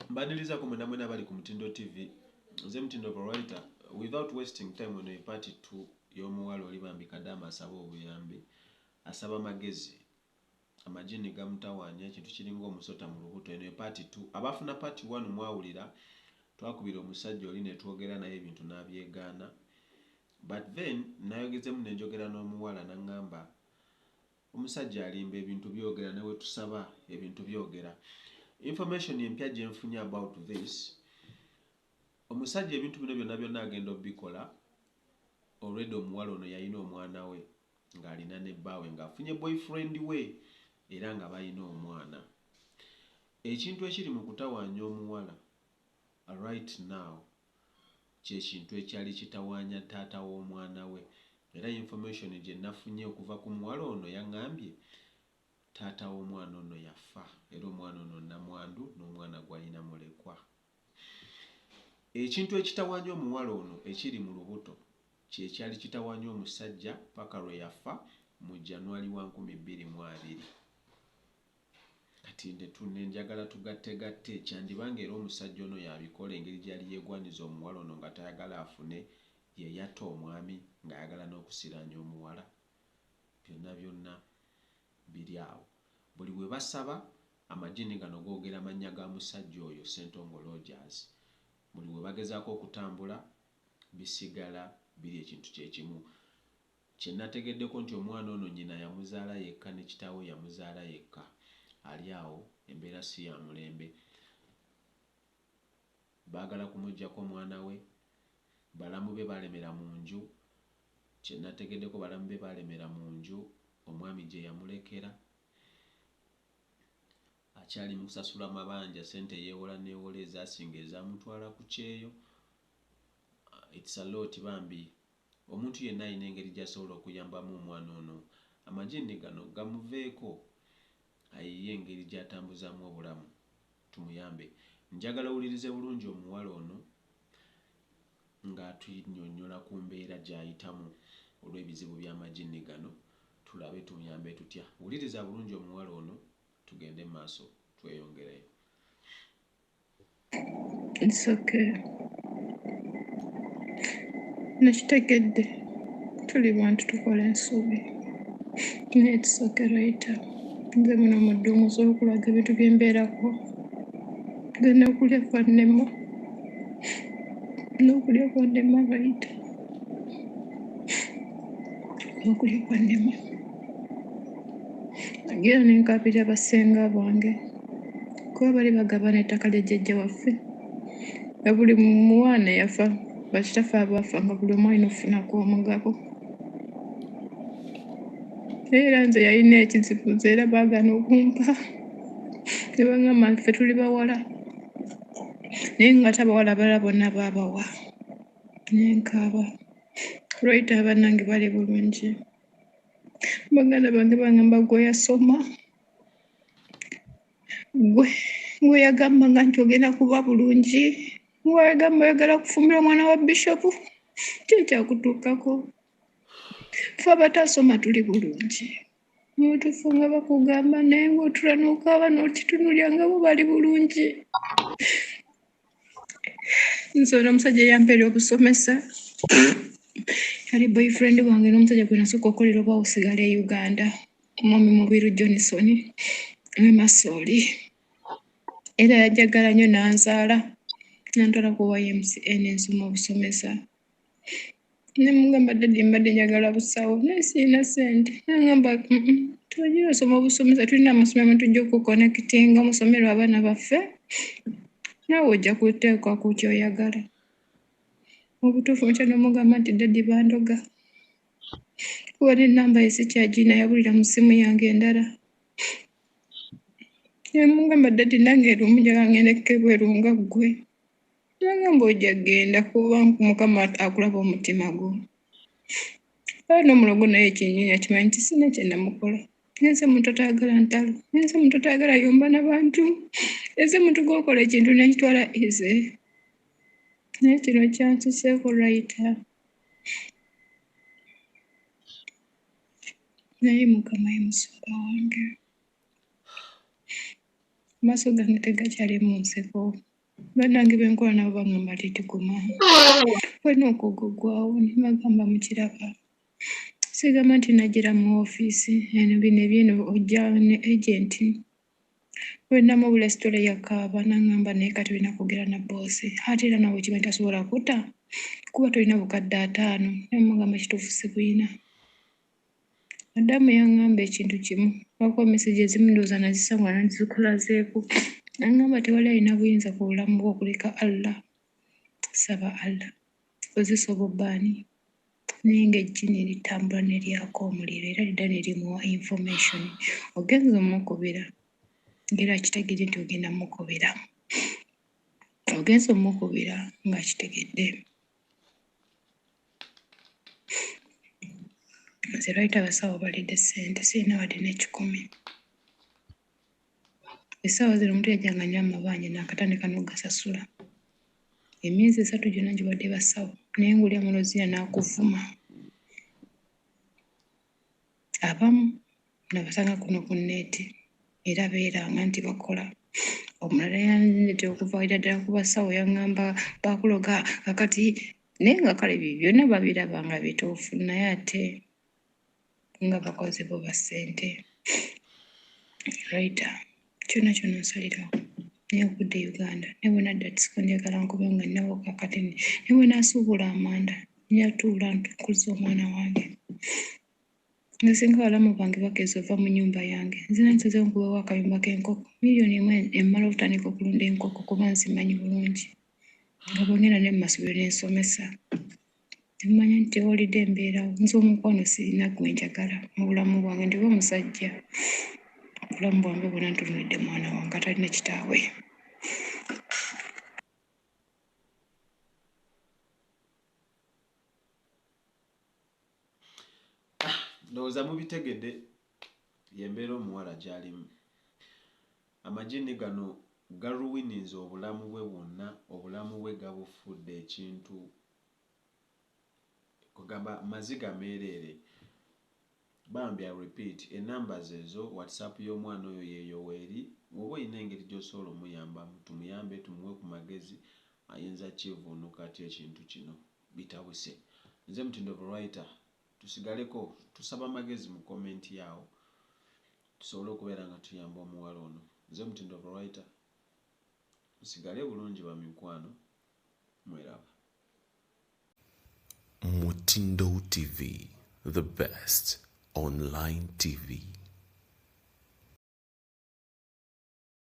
Mbadiliza kumwena bali ku Mutindo TV. Nze Mutindo writer. Without wasting time on a part 2 y'omuwala oli Bambi Kadaama asaba obuyambi. Asaba magezi. Amajini gamutawaanya ekintu kiringa omusota mu lubuto. Eno part 2. Abafuna part 1 mwawulira. Twakubira omusajja oli ne twogera naye ebintu n'abyegaana. But then nayogezemu ne njogera n'omuwala n'angamba omusajja alimba ebintu byogera newe tusaba ebintu byogera. Information empya gye nfunye about this. Omusajja ebintu bino byonna agenda obikola. Already omuwala ono yalina omwana we ng'alina ne bbaawe ng'afunye boyfriend we era nga balina omwana. Ekintu ekiri mu kutawaanya omuwala right now kye kintu ekyali kitawaanya taata w'omwana we. Era information gye nafunye okuva ku muwala ono yaŋŋambye taata w'omwana ono yafa era omwana ono namwandu n'omwana gwalina mulekwa. Ekintu ekitawaanya omuwala ono ekiri mu lubuto kye kyali kitawaanya omusajja paka lwe yafa mu January 2020. Kati njagala tugatte kyandibanga era omusajja ono yabikola engeri gyali yeegwaniza omuwala ono nga tayagala afune ye yatta omwami ng'ayagala n'okusiranya omuwala. Byonna biri awo. Buli we basaba amajini gano googera amannya ga musajja oyo Ssentongo Rogers. Buli we bagezaako okutambula bisigala biri ekintu kyekimu. Kye nategeddeko nti omwana ono nnyina yamuzaala yekka ne kitaawe yamuzaala yekka. Ali awo embeera si ya mulembe. Baagala kumuggyako omwana we. Balamu be balemera mu nju. Kye nategeddeko balamu be balemera mu nju. Omwami gye yamulekera. Akyali mu kusasula amabanja sente yeewola neewola ezaasinga ezamutwala ku kyeyo. It's a lot Bambi. Omuntu yenna alina engeri gy'asobola okuyambamu omwana ono. Amajini gano gamuveeko ayiye engeri gy'atambuzaamu obulamu. Tumuyambe. Njagala owulirize bulungi omuwala ono ng'atunnyonnyola ku mbeera gy'ayitamu olw'ebizibu by'amajini gano. Tulabe tumuyambe tutya. Wuliriza bulungi omuwala ono tugende mu maaso tweyongereyo. It's okay. Nakitegedde tuli bantu tukola ensobi. It's okay right. Nze muno mudde omusobola okulaga ebintu bye mbeerako. Genda okulya kwa nnema. N'okulya kwa nnema right. N'okulya kwa nnema. Nagira ne nkaabira basenga bange. Kuba bali bagabana ettaka lya jjajja waffe. Nga buli mwana yafa. Bakitaffe abafa nga buli omu alina okufunako omugabo. Era nze yalina ekizibu nze era baagaana okumpa. Ne baŋŋamba ffe tuli bawala. Naye ng'ate abawala abalala bonna baabawa. Ne nkaaba. Lwaki bannange bali bulungi? Baganda bange baŋŋamba gwe yasoma. Gwe yagambanga nti ogenda kuba bulungi. Gwe yagamba oyagala kufumbira omwana wa bishopu. Kyo kyakutuukako. Ffe abatasoma tuli bulungi. N'otufa nga bakugamba naye ng'otula n'okaaba n'okitunulya nga bo bali bulungi. Nze ono omusajja yampeera obusomesa. Yali boyfriend wange n'omusajja gwe nasooka okukolera oba osigala e Uganda. Omwami Mubiru Johnson ne Masoli. Era yajjagala nnyo n'anzaala. Nantwala ku YMCA n'ensoma obusomesa. Ne mugamba daddy mbadde njagala busawo naye sirina ssente. N'angamba tubagira osoma obusomesa tulina amasomero tujja okukonekitinga omusomero abaana baffe. Naawe ojja kuteekwa ku ky'oyagala. Obutuufu nkya n'omugamba nti daddy bandoga. Kuba n'ennamba ye sikyagirina yabulira mu ssimu yange endala. Ne mugamba daddy nange lumu njagala ngende ebweru nga ggwe. N'angamba ojja genda kuba Mukama akulaba omutima gwo. Era n'omulogo naye ekyennyini akimanyi nti sina kye namukola. Nze muntu atayagala ntalo. Nze muntu atayagala yomba n'abantu. Nze muntu gw'okola ekintu n'ekitwala easy. Naye kino kyansuseeko right. Naye Mukama ye musumba wange. Amaaso gange tegakyali mu nseko. bannange benkola nabo bagamba titiguma olina okugugwawo nibagamba mukiraba sigamba nti nagira mu ofiisi eno bino ebyeno ojja ne agenti olinamu obulesitole yakaaba nangamba naye kati olina kwogera na boosi ate era nawe kiba tasobola kuta kuba tolina bukadde 5 namugamba ekituufu sibuyina adamu yaŋŋamba ekintu kimu wako meseji ezimu ndowooza nazisangula nazikulazeeko nangamba tewali alina buyinza ku bulamu bwe okuleka Allah saba Allah ozisoba obbaani naye ng'ejjini litambula ne lyaka omuliro era lidda ne limuwa information ogenza omukubira ng'era akitegedde nti ogenda mukubira ogenza omukubira ng'akitegedde nze lwaki abasawo balidde ssente sirina wadde n'ekikumi essaawa zino omuntu yajjanga nnyo amabanja n'akatandika n'ogasasula emyezi 3 gyonna gibadde basawo naye ng'olya mulozia n'akuvuma abamu nabasanga kuno ku nneeti era beeranga nti bakola omulala yandeetera okuvaira ddala ku basawo yaŋŋamba bakuloga kakati naye nga kale byo byonna babiraba nga bituufu naye ate nga bakoze bo ba ssente right kyonna kyonna nsalirawo naye okudde Uganda ne bwe nadda tisiko njagala nkube nga nnawo kakati ne bwe naasuubula amanda njatuula ntukuza omwana wange nga singa balamu bange bagezi ova mu nnyumba yange nzina nsazeewo nkubawo akayumba k'enkoko miliyoni emu emmala obutandika okulunda enkoko kuba nzimanyi bulungi nga bwengenda ne mumasomero ne nsomesa mmanya nti tewolidde embeerawo nze omukwano sirina gwe njagala mu bulamu bwange ndiba omusajja obulamu bwange bwonna ntunulidde mwana wange atalina kitaawe ndowooza mubitegedde yembeera omuwala gy'alimu amagini gano galuwiniza obulamu bwe bwonna obulamu bwe gabufudde ekintu kugamba maziga meereere bambi I repeat enamba ezo whatsapp y'omwana oyo yeeyo weeri oba olina engeri gy'osobola omuyambamu tumuyambe tumuwe ku magezi ayinza kivuunuka atya ekintu kino bitabuse nze Mutindo Writer tusigaleko tusaba amagezi mu komenti yaawo tusobole okubeera nga tuyamba omuwala ono nze Mutindo Writer musigale bulungi ba mikwano mweraba Mutindo TV, the best online TV.